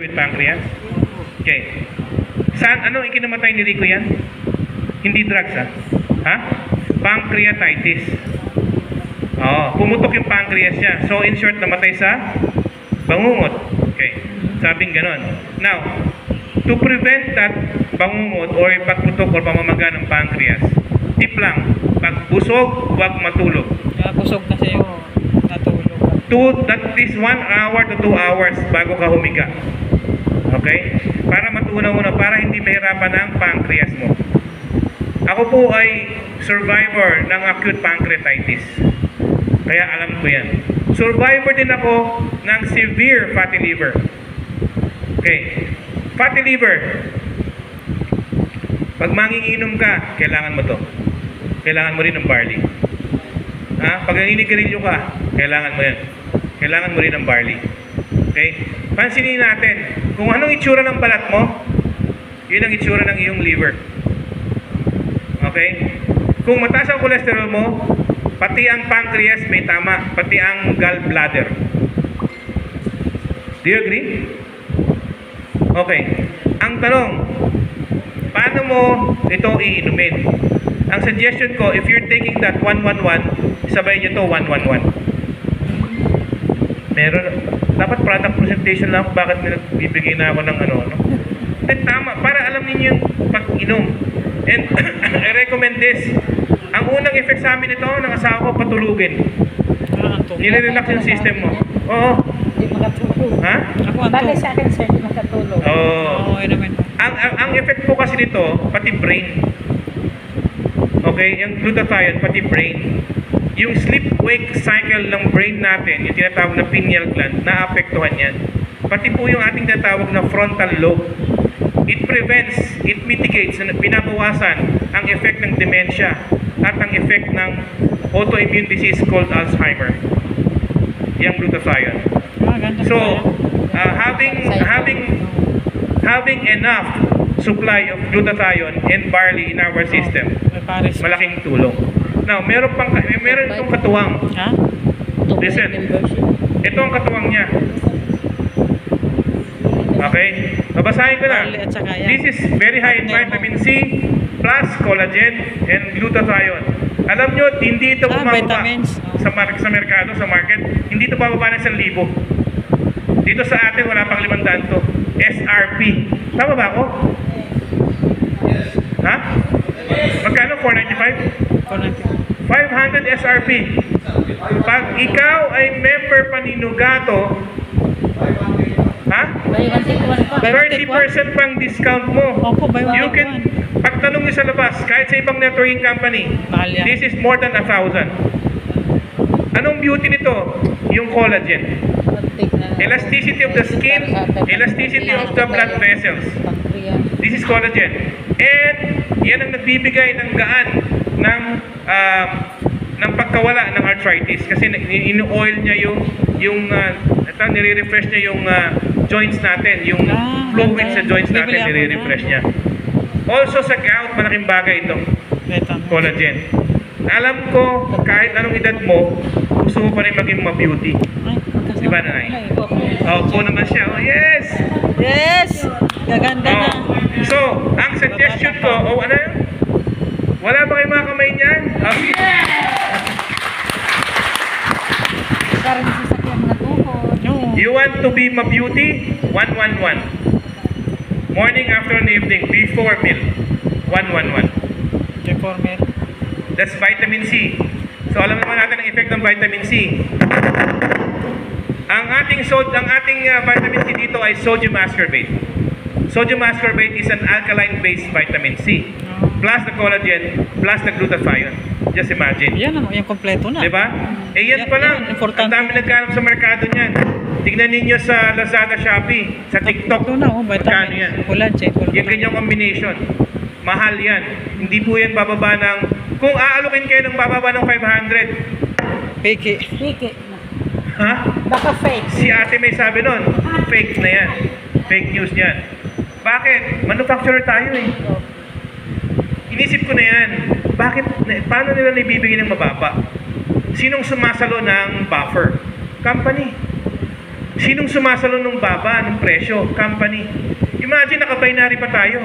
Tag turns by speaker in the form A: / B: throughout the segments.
A: With pancreas? Okay. Saan, ano ikinamatay ni Rico yan? Hindi drugs, ha? Ha? Pancreatitis. Oo, pumutok yung pancreas niya. So, in short, namatay sa bangungot. Okay. Sabing ganon. Now, to prevent that bangungot or pagputok or pamamaga ng pancreas, tip lang, pag busog, huwag matulog.
B: Busog kasi yung natulog.
A: That is 1 hour to 2 hours bago ka humiga. Okay? Para matunaw mo na, para hindi mahirapan ang pancreas mo. Ako po ay survivor ng acute pancreatitis. Kaya alam ko yan. Survivor din ako ng severe fatty liver. Okay. Fatty liver. Pag manginginom ka, kailangan mo to. Kailangan mo rin ng barley. Ha? Pag naninigarilyo ka, kailangan mo yan. Kailangan mo rin ng barley. Okay? Pansinin natin, kung anong itsura ng balat mo, yun ang itsura ng iyong liver. Okay? Kung mataas ang cholesterol mo, pati ang pancreas may tama, pati ang gallbladder. Do you agree? Okay. Ang tanong, paano mo ito iinumin? Ang suggestion ko, if you're taking that 111, sabay nyo to 111. Meron, dapat product presentation lang bakit nagbibigay na ako ng ano. Then tama, para alam niyo yung pag-inom. And I recommend this. Ang unang effect sa amin ito, ng asawa ko, patulugin. Nire-relax yung system mo. Oo.
C: Hindi makatulog.
A: Ha?
C: Bagay sa akin, sir, hindi makatulog.
A: Oo. Ang effect po kasi nito, pati brain. Okay? Yung glutathione, pati brain. Yung sleep-wake cycle ng brain natin, yung tinatawag na pineal gland, naapektuhan yan. Pati po yung ating tinatawag na frontal lobe. It prevents, it mitigates, binabawasan ang effect ng dementia at ang effect ng autoimmune disease called Alzheimer. Yung glutathione. So, having enough supply of glutathione and barley in our system, malaking tulong. Now, meron itong katuwang.
B: Ha?
A: Listen. Ito ang katuwang niya. Okay? Babasahin ko na. This is very high in vitamin C plus collagen and glutathione. Alam nyo, hindi ito bumababa sa merkado, sa market. Hindi ito bababa ng 1,000. Dito sa atin, wala pang 500 to. SRP. Tama ba ako? Yes. Ha? Magkano? 495? 500 SRP. Pag ikaw ay member Paninugato, ha? 30% pang discount mo. You can, pagtanong nyo sa labas, kahit sa ibang networking company, this is more than 1,000. Anong beauty nito? Yung collagen. Elasticity of the skin, elasticity of the blood vessels. This is collagen. And yan ang nagbibigay ng gaan ng pagkawala ng arthritis kasi ino-oil niya yung nire-refresh niya yung joints natin, yung fluid sa joints natin, nire-refresh niya. Also sa gout, malaking bagay ito. Collagen. Alam ko, kahit anong edad mo, gusto mo pa rin maging ma-beauty. Di ba, nanay? Oo naman siya. Oh, yes!
B: Yes! Gaganda na.
A: So, ang suggestion ko, ano yun? Wala ba kayong mga kamay niyan? You want to be ma-beauty? 111. Morning, afternoon, evening, before meal. 111.
B: Before meal.
A: That's vitamin C. So alam naman natin ang effect ng vitamin C. Ang ating vitamin C dito ay sodium ascorbate. Sodium ascorbate is an alkaline-based vitamin C. Plus the collagen, plus the glutathione. Just imagine.
B: Yan naman, yung kompleto na.
A: Diba? Eh yan pa lang. Ang dami nagkaroon sa merkado niyan. Tignan ninyo sa Lazada, Shopee, sa TikTok.
B: Ito na,
A: magkano yan? Yung ganyang combination. Mahal yan. Hindi po yan bababa ng, kung aalokin kayo ng bababa ng 500.
B: Peke.
A: Ha?
C: Baka fake.
A: Si ate may sabi nun, fake na yan. Fake news yan. Bakit? Manufacturer tayo eh. Inisip ko na yan. Bakit? Paano nila naibibigay ng mababa? Sinong sumasalo ng buffer? Company. Sinong sumasalo ng baba ng presyo? Company. Imagine, naka-binary pa tayo.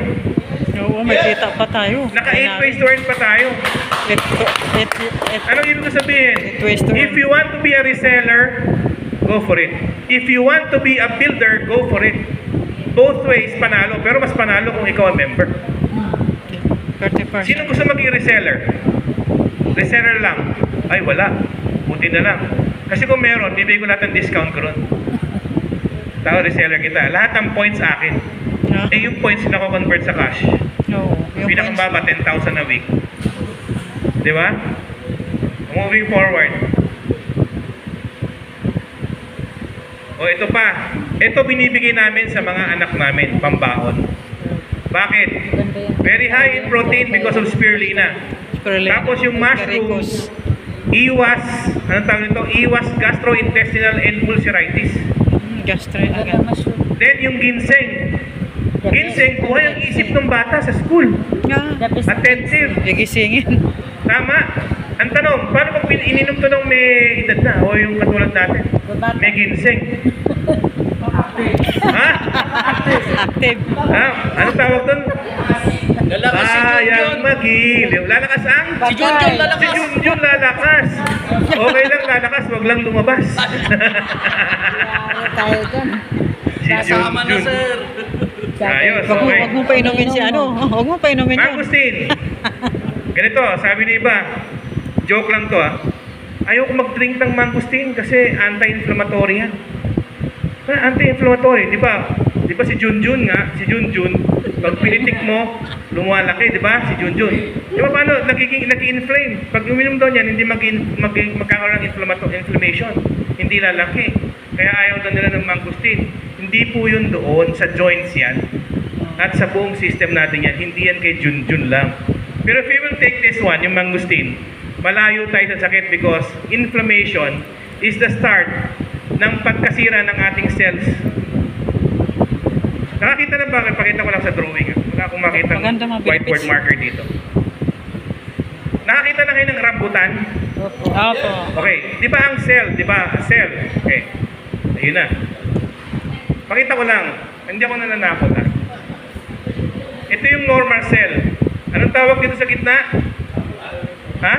B: Oo, may kita pa tayo.
A: Naka 8 ways to earn pa tayo. Anong ibig sabihin? If you want to be a reseller, go for it. If you want to be a builder, go for it. Both ways, panalo. Pero mas panalo kung ikaw ang member.
B: 30%.
A: Sino gusto maging reseller? Reseller lang. Ay, wala. Buti na lang. Kasi kung meron, bibigay ko lahat ng discount ko ron. Tao, reseller kita. Lahat ng points akin. Eh, yung points na ko convert sa cash.
B: No, yung
A: Pinakambaba, 10,000 a week. Di ba? Moving forward. O, ito pa. Ito binibigay namin sa mga anak namin, pambaon. Bakit? Very high in protein because of spirulina. Tapos yung mushroom, iwas, anong tawag nito? Iwas gastrointestinal and ulceritis. Then yung ginseng. Ginseng, buhay ang isip ng bata sa school. Attentive.
B: Gigisingin.
A: Tama. Ang tanong, paano pag ininom to ng may edad na o yung katulad natin? May ginseng. Ha?
B: Active.
A: Ha? Ano tawag doon?
D: Lalakas si
A: Bayang magiliw. Lalakas ang?
D: Si Junjun
A: Si
D: lalakas.
A: Junjun lalakas. Okay lang lalakas, wag lang lumabas.
C: Tayo dyan.
A: Si
D: Kasama na,
A: Junjun.
D: sir.
A: Ayos,
B: Wag
A: okay.
B: mo pa inumin si ano. Wag mo pa inumin yun.
A: Mangustin. Ganito, sabi ni iba, joke lang to ayaw ko mag-drink ng mangustin kasi anti-inflammatory yan. Anti-inflammatory, di ba? Di ba si Junjun nga, si Junjun, pag pinitik mo, lumalaki, di ba? Si Junjun. Di ba paano, nag-inflame. Pag uminom daw niyan, hindi magkakaroon ng inflammation. Hindi lalaki. Kaya ayaw daw nila ng mangustin. Hindi po yun doon, sa joints yan. At sa buong system natin yan, hindi yan kay Junjun lang. Pero if you will take this one, yung mangustin, malayo tayo sa sakit because inflammation is the start ng pagkasira ng ating cells. Nakakita na ba? Pakita ko lang sa drawing. Wala akong makita ng whiteboard marker dito. Nakakita na kayo ng rambutan?
B: Opo.
A: Okay. Di ba ang cell? Di ba? Cell. Okay. Ayun na. Pakita ko lang. Hindi ako nananakot Ito yung normal cell. Anong tawag dito sa gitna? Ha?